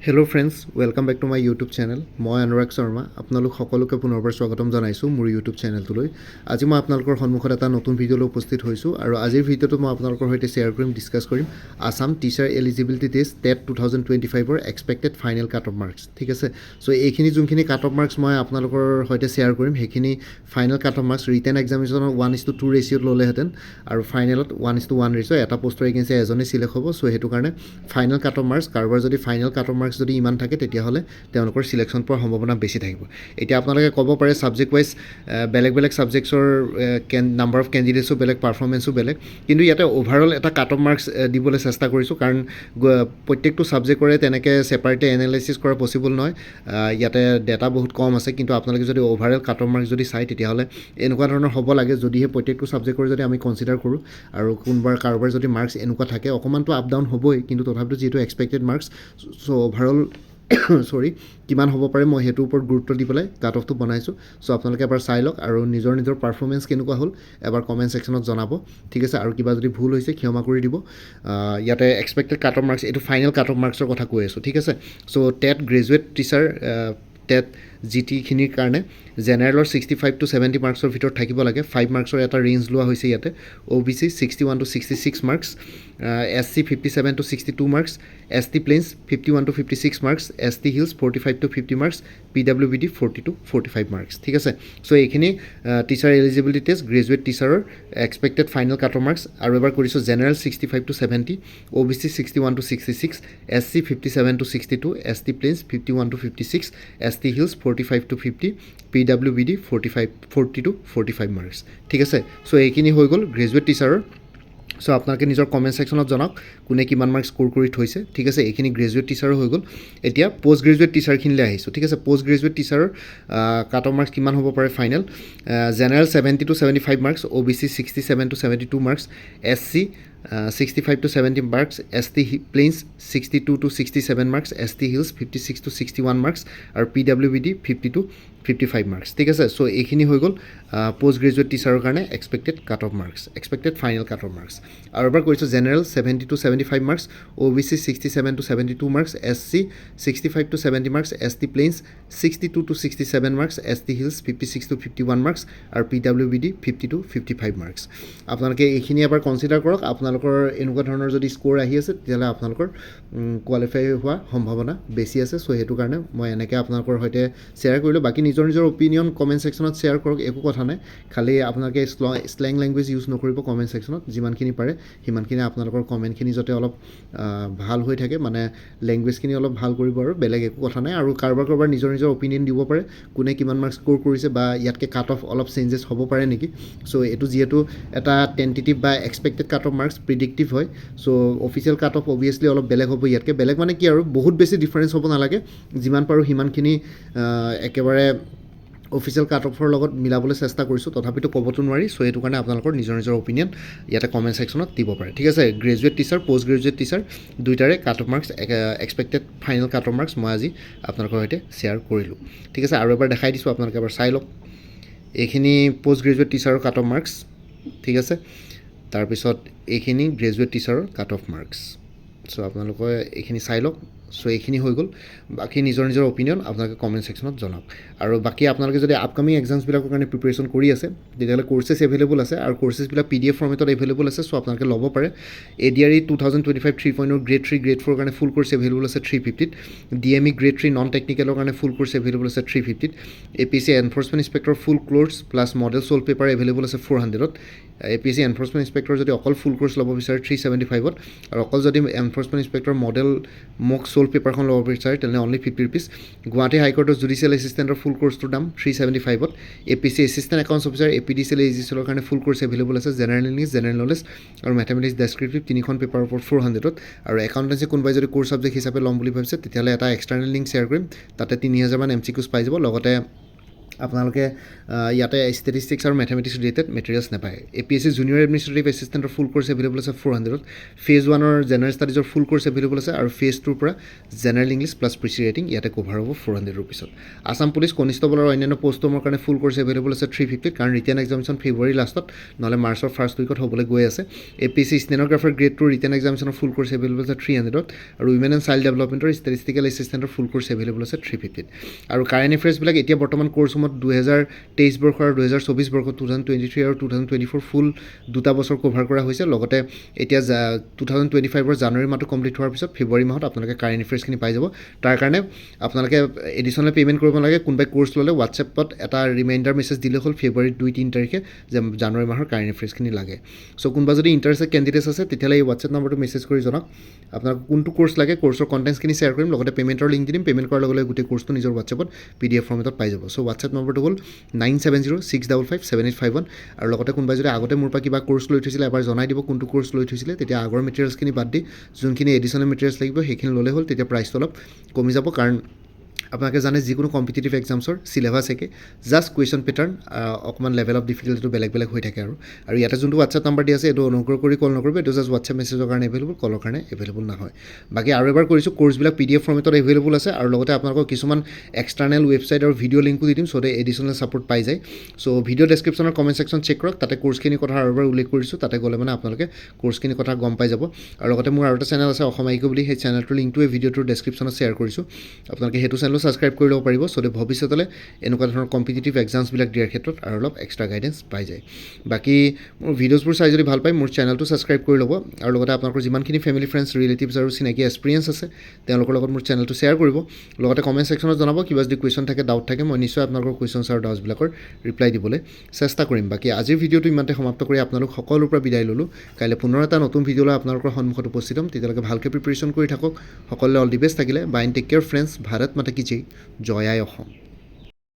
Hello' friends, welcome back to my YouTube channel. মই অনুৰাগ শৰ্মা আপোনালোক সকলোকে পুনৰবাৰ স্বাগতম জনাইছোঁ মোৰ ইউটিউব চেনেলটোলৈ। আজি মই আপোনালোকৰ সন্মুখত এটা নতুন ভিডিঅ'লৈ উপস্থিত হৈছোঁ আৰু আজিৰ ভিডিঅ'টো মই আপোনালোকৰ সৈতে শ্বেয়াৰ কৰিম, ডিছকাছ কৰিম Assam teacher eligibility test TET 2025ৰ expected final cut off marks. ঠিক আছে, চ' এইখিনি যোনখিনি কাট অফ মাৰ্কছ মই আপোনালোকৰ সৈতে শ্বেয়াৰ কৰিম সেইখিনি final cut off marks written এক্সামিনেশ্যনত 1:2 ৰেচিঅ'ত ল'লেহেঁতেন আৰু ফাইনেলত 1:1 ৰেচিঅ' এটা পোষ্টৰ এগেইনষ্ট এজনেই চিলেক্ট হ'ব। চ' সেইটো কাৰণে ফাইনেল কাট অফ মাৰ্কছ কাৰোবাৰ যদি ফাইনেল কাট অফ মাৰ্কছ যদি ইমান থাকে তেতিয়াহ'লে তেওঁলোকৰ চিলেকশ্যন পোৱাৰ সম্ভাৱনা বেছি থাকিব। এতিয়া আপোনালোকে ক'ব পাৰে ছাবজেক্ট ৱাইজ বেলেগ বেলেগ ছাবজেক্টছৰ নাম্বাৰ অফ কেণ্ডিডেটছো বেলেগ, পাৰফৰ্মেঞ্চো বেলেগ, কিন্তু ইয়াতে অভাৰঅল এটা কাট অফ মাৰ্কছ দিবলৈ চেষ্টা কৰিছোঁ কাৰণ প্ৰত্যেকটো ছাবজেক্টৰে তেনেকৈ ছেপাৰেটে এনালাইচিছ কৰা পচিবল নহয়। ইয়াতে ডেটা বহুত কম আছে, কিন্তু আপোনালোকে যদি অভাৰঅল কাট অফ মাৰ্কছ যদি চায় তেতিয়াহ'লে এনেকুৱা ধৰণৰ হ'ব লাগে, যদিহে প্ৰত্যেকটো ছাবজেক্টৰ যদি আমি কনচিডাৰ কৰোঁ আৰু কাৰোবাৰ যদি মাৰ্কছ এনেকুৱা থাকে, অকণমানটো আপ ডাউন হ'বই, কিন্তু তথাপিতো যিহেতু এক্সপেক্টেড মাৰ্কছ, চ' অভাৰঅল কিমান হ'ব পাৰে মই সেইটোৰ ওপৰত গুৰুত্ব দি পেলাই কাট অফটো বনাইছোঁ। চ' আপোনালোকে এবাৰ চাই লওক আৰু নিজৰ পাৰফৰ্মেঞ্চ কেনেকুৱা হ'ল এবাৰ কমেণ্ট ছেকশ্যনত জনাব, ঠিক আছে। আৰু কিবা যদি ভুল হৈছে ক্ষমা কৰি দিব। ইয়াতে এক্সপেক্টেড কাট অফ মাৰ্কছ, এইটো ফাইনেল কাট অফ মাৰ্কছৰ কথা কৈ আছোঁ, ঠিক আছে। চ' টেট গ্ৰেজুৱেট টিচাৰ টেট GT-খিনিৰ কাৰণে জেনেৰেলৰ 65 to 70 মাৰ্কছৰ ভিতৰত থাকিব লাগে। 5 মাৰ্কছৰ এটা ৰেঞ্জ লোৱা হৈছে ইয়াতে। OBC 61 to 66 marks, SC 57 to 62 marks, ST plains 51 to 56 marks, ST hills 45 to 50 marks, PWBD 40 to 45 marks, ঠিক আছে। চ' এইখিনি টিচাৰ এলিজিবিলিটি টেষ্ট গ্ৰেজুৱেট টিচাৰৰ expected final cut off marks. আৰু এবাৰ কৰিছোঁ general 65 to 70, OBC 61 to 66, SC 57 to 62, ST plains 51 to 56, ST hills 45 to 50, PWBD 40 to 45 marks, ঠিক আছে। So' এইখিনি হৈ গ'ল গ্ৰেজুৱেট টিচাৰৰ। চ' আপোনালোকে নিজৰ কমেণ্ট ছেকশ্যনত জনাওক কোনে কিমান মাৰ্কছ স্ক'ৰ কৰি থৈছে, ঠিক আছে। এইখিনি গ্ৰেজুৱেট টিচাৰো হৈ গ'ল। এতিয়া পষ্ট গ্ৰেজুৱেট টিচাৰখিনিলৈ আহিছোঁ, ঠিক আছে। পষ্ট গ্ৰেজুৱেট টিচাৰৰ কাট অফ মাৰ্কছ কিমান হ'ব পাৰে final. General 70 to 75 marks, OBC 67 to 72 marks, SC 65 to 70 marks, ST plains 62 to 67 marks, ST hills 56 to 61 marks আৰু PWBD 50 to 55 মাৰ্কছ, ঠিক আছে। চ' এইখিনি হৈ গ'ল পষ্ট গ্ৰেজুৱেট টিচাৰৰ কাৰণে expected cut off marks, expected final cut off marks. আৰু এবাৰ কৰিছোঁ general 70 to 75 marks, OBC 67 to 72 marks, SC 65 to 70 marks, ST plains 62 to 67 marks, ST hills 56 to 51 marks আৰু PWBD 50 to 55 মাৰ্কছ। আপোনালোকে এইখিনি এবাৰ consider কৰক। আপোনালোকৰ এনেকুৱা ধৰণৰ যদি স্ক'ৰ আহি আছে তেতিয়াহ'লে আপোনালোকৰ কোৱালিফাই হোৱা সম্ভাৱনা বেছি আছে। চ' সেইটো কাৰণে মই এনেকৈ আপোনালোকৰ সৈতে শ্বেয়াৰ কৰিলোঁ। বাকী নিজৰ অপিনিয়ন কমেণ্ট ছেকশ্যনত শ্বেয়াৰ কৰক, একো কথা নাই। খালি আপোনালোকে শ্লেং লেংগুৱেজ ইউজ নকৰিব কমেণ্ট ছেকশ্যনত। যিমানখিনি পাৰে সিমানখিনি আপোনালোকৰ কমেণ্টখিনি যাতে অলপ ভাল হৈ থাকে, মানে লেংগুৱেজখিনি অলপ ভাল কৰিব, আৰু বেলেগ একো কথা নাই। আৰু কাৰোবাৰ নিজৰ অপিনিয়ন দিব পাৰে কোনে কিমান মাৰ্কছ স্ক'ৰ কৰিছে বা ইয়াতকৈ কাট অফ অলপ চেঞ্জেছ হ'ব পাৰে নেকি। চ' এইটো যিহেতু এটা টেণ্টেটিভ বা এক্সপেক্টেড কাট অফ মাৰ্কছ প্ৰিডিক্টিভ হয়, চ' অফিচিয়েল কাট অফ অভিয়াছলি অলপ বেলেগ হ'ব ইয়াতকৈ। বেলেগ মানে কি আৰু বহুত বেছি ডিফাৰেঞ্চ হ'ব নালাগে, যিমান পাৰোঁ সিমানখিনি একেবাৰে অফিচিয়েল কাট অফৰ লগত মিলাবলৈ চেষ্টা কৰিছোঁ, তথাপিতো ক'বতো নোৱাৰি। চ' সেইটো কাৰণে আপোনালোকৰ নিজৰ অপিনিয়ন ইয়াতে কমেণ্ট ছেকশ্যনত দিব পাৰে, ঠিক আছে। Graduate teacher, post graduate teacher দুইটাৰে cut off marks, expected final cut off marks মই আজি আপোনালোকৰ সৈতে শ্বেয়াৰ কৰিলোঁ, ঠিক আছে। আৰু এবাৰ দেখাই দিছোঁ, আপোনালোকে এবাৰ চাই লওক। এইখিনি পষ্ট গ্ৰেজুৱেট টিচাৰৰ কাট অফ মাৰ্কছ, ঠিক আছে। তাৰপিছত এইখিনি গ্ৰেজুৱেট টিচাৰৰ কাট অফ মাৰ্কছ। চ' আপোনালোকে এইখিনি চাই লওক। চ' এইখিনি হৈ গ'ল। বাকী নিজৰ অপিনিয়ন আপোনালোকে কমেণ্ট ছেকশ্যনত জনাওক। আৰু বাকী আপোনালোকে যদি আপকামিং এক্সামছবিলাকৰ কাৰণে প্ৰিপেৰেশ্যন কৰি আছে তেতিয়াহ'লে কৰ্চেছ এভেইলেবল আছে, আৰু কৰ্চেছবিলাক PDF ফৰ্মেটত এভেইলেবল আছে। চ' আপোনালোকে ল'ব পাৰে। ADRE 2025 3.0 গ্ৰেড 3 গ্ৰেড 4 কাৰণে ফুল কৰ্চ এভেইলেবল আছে 350ত। DME গ্ৰেড 3 নন টেকনিকেলৰ কাৰণে ফুল কৰ্চ এভেইলেবল আছে 350ত। APSC এনফৰ্চমেণ্ট ইনস্পেক্টৰ ফুল course plus model solve paper available আছে 400ত। APSC এনফৰ্চমেণ্ট ইনস্পেক্টৰ যদি অকল ফুল কৰ্চ ল'ব বিচাৰে 375ত, আৰু অকল যদি এনফৰ্চমেণ্ট ইনস্পেক্টৰ মডেল মক ছল্ভ পেপাৰখন ল'ব বিচাৰে তেনেহ'লে অনলি 50 ৰুপিজ। গুৱাহাটী হাইকোৰ্টৰ জুডিচিয়েল এছিষ্টেণ্টৰ ফুল কৰ্চটোৰ দাম 375ত। APSC assistant accounts officer APDCL AGCL কাৰণে ফুল কৰ্চ এভেইলেবল আছে জেনেৰেল ইংলিছ, জেনেৰেল নলেজ আৰু মেথমেটিক্স ডেছক্ৰিপটিভ 3খন পেপাৰৰ ওপৰত 400ত। আৰু একাউণ্টেঞ্চি কোনোবাই যদি ক'ৰ্চ ছাবজেক্ট হিচাপে ল'ম বুলি ভাবিছে তেতিয়াহ'লে এটা এক্সটাৰ্নেল লিংক শ্বেয়াৰ কৰিম, তাতে 3000 MCQs পাই যাব। লগতে আপোনালোকে ইয়াতে ষ্টেটিষ্টিক্স আৰু মেথমেটিক্স ৰিলেটেড মেটেৰিয়েলছ নাপায় APSC junior administrative এছিষ্টেণ্টৰ full course available আছে 400ত ফেজ 1ৰ জেনেৰেল ষ্টাডিজৰ ফুল কোৰ্চ এভেইলেবল আছে আৰু ফেজ 2ৰ পৰা জেনেৰেল ইংলিছ প্লাছ প্ৰিচি ৰাইটিং ইয়াতে কভাৰ হ'ব 400 ৰুপিছত আছাম পুলিচ কনিষ্টেবল আৰু অন্যান্য পষ্টৰ কাৰণে ফুল কোৰ্চ এভেইলেবল আছে 350 কাৰণ ৰিটেন এক্সামিনেশ্যন ফেব্ৰুৱাৰী লাষ্টত নহ'লে মাৰ্চৰ ফাৰ্ষ্ট উইকত হ'বলৈ গৈ আছে APSC ষ্টেনগ্ৰাফাৰ গ্ৰেড 2 ৰিটেন এক্সামিনেশ্যনৰ ফুল কোৰ্চ এভেইলেবল আছে 300ত আৰু উইমেন এণ্ড চাইল্ড ডেভেলপমেণ্টৰ ষ্টেটিষ্টিকেল এছিষ্টেণ্টৰ ফুল কোৰ্চ এভেইলেবল আছে 350ত আৰু কাৰেণ্ট এফেয়াৰ্ছবিলাক এতিয়া বৰ্তমান কোৰ্চসমূহত 2023 বৰ্ষৰ আৰু 2024 বৰ্ষৰ 2023 আৰু 2024 ফুল দুটা বছৰ কভাৰ কৰা হৈছে লগতে এতিয়া 2025ৰ জানুৱাৰী মাহটো কমপ্লিট হোৱাৰ পিছত ফেব্ৰুৱাৰী মাহত আপোনালোকে কাৰেণ্ট এফেয়াৰ্ছখিনি পাই যাব তাৰ কাৰণে আপোনালোকে এডিশ্যনেল পে'মেণ্ট কৰিব নালাগে কোনোবাই কোৰ্চ ল'লে হোৱাটছএপত এটা ৰিমাইণ্ডাৰ মেছেজ দিলে হ'ল ফেব্ৰুৱাৰী 2-3 তাৰিখে যে জানুৱাৰী মাহৰ কাৰেণ্ট এফেয়াৰ্ছখিনি লাগে চ' কোনোবা যদি ইণ্টাৰেষ্টেড কেণ্ডিডেটছ আছে তেতিয়াহ'লে এই হোৱাটছএপ নম্বৰটো মেছেজ কৰি জনাওক আপোনাক কোনটো কোৰ্চ লাগে কোৰ্চৰ কণ্টেণ্টছখিনি শ্বেয়াৰ কৰিম লগতে পে'মেণ্টৰ লিংক দি দিম পে'মেণ্ট কৰাৰ লগে লগে গোটেই কোৰ্চটো নিজৰ হোৱাটছএপত PDF ফৰ্মেটত পাই যাব চ' হোৱাটছএপ নম্বৰটো হ'ল 9706557851 আৰু লগতে কোনোবাই যদি আগতে মোৰ পৰা কিবা কোৰ্চ লৈ থৈছিলে এবাৰ জনাই দিব কোনটো কোৰ্চ লৈ থৈছিলে তেতিয়া আগৰ মেটেৰিয়েলছখিনি বাদ দি যোনখিনি এডিশ্যনেল মেটেৰিয়েলছ লাগিব সেইখিনি ল'লে হ'ল তেতিয়া প্ৰাইচটো অলপ কমি যাব কাৰণ আপোনালোকে জানে যিকোনো কম্পিটিটিভ এক্সামছৰ চিলেবাছ একে জাষ্ট কুৱেশ্যন পেটাৰ্ণ অকণমান লেভেল অফ ডিফিকাল্টিটো বেলেগ বেলেগ হৈ থাকে আৰু ইয়াতে যোনটো হোৱাটছএপ নাম্বাৰ দি আছে এইটো অনুগ্ৰহ কৰি কল নকৰিব এইটো জাষ্ট হোৱাটছএপ মেছেজৰ কাৰণে এভেইলেবল কলৰ কাৰণে এভেইলেবল নহয় বাকী আৰু এবাৰ কৰিছোঁ কোৰ্চবিলাক PDF ফৰ্মেটত এভেইলেবল আছে আৰু লগতে আপোনালোকক কিছুমান এক্সটাৰ্নেল ৱেবছাইট আৰু ভিডিঅ' লিংকো দি দিম চ' এডিশ্যনেল ছাপোৰ্ট পাই যায় চ' ভিডিঅ' ডেছক্ৰিপশ্যনৰ কমেণ্ট ছেকশ্যন চেক কৰক তাতে কোৰ্চখিনিৰ কথা আৰু এবাৰ উল্লেখ কৰিছোঁ তাতে গ'লে মানে আপোনালোকে কোৰ্চখিনিৰ কথা গম পাই যাব আৰু লগতে মোৰ আৰু এটা চেনেল আছে অসম আইকিউ বুলি সেই চেনেলটোৰ লিংকটোৱে ভিডিঅ'টোৰ ডেছক্ৰিপশ্যনত শ্বেয়াৰ কৰিছোঁ আপোনালোকে সেইটো চেনেলো ছাবস্ক্ৰাইব কৰি ল'ব পাৰিব চ' ভৱিষ্যতলৈ এনেকুৱা ধৰণৰ কম্পিটিটিভ এক্সামছবিলাক দিয়াৰ ক্ষেত্ৰত আৰু অলপ এক্সট্ৰা গাইডেঞ্চ পাই যায় বাকী মোৰ ভিডিঅ'ছবোৰ চাই যদি ভাল পায় মোৰ চেনেলটো ছাবস্ক্ৰাইব কৰি ল'ব আৰু লগতে আপোনালোকৰ যিমানখিনি ফেমিলি ফ্ৰেণ্ডছ ৰিলেটিভছ আৰু চিনাকি এক্সপিৰিয়েঞ্চ আছে তেওঁলোকৰ লগত মোৰ চেনেলটো শ্বেয়াৰ কৰিব লগতে কমেণ্ট ছেকশ্যনত জনাব কিবা যদি কুৱেশ্যন থাকে ডাউট থাকে মই নিশ্চয় আপোনালোকৰ কুৱেশ্যনছ আৰু ডাউটছবিলাকৰ ৰিপ্লাই দিবলৈ চেষ্টা কৰিম বাকী আজিৰ ভিডিঅ'টো ইমানতে সমাপ্ত কৰি আপোনালোক সকলোৰ পৰা বিদায় ল'লোঁ কাইলৈ পুনৰ এটা নতুন ভিডিঅ' লৈ আপোনালোকৰ সন্মুখত উপস্থিত হ'ম তেতিয়ালৈকে ভালকৈ প্ৰিপেৰেশ্যন কৰি থাকক সকলোৱে অল দি বেষ্ট থাকিলে bye and take care friends Bharat Mata কি জয় জয় আই অসম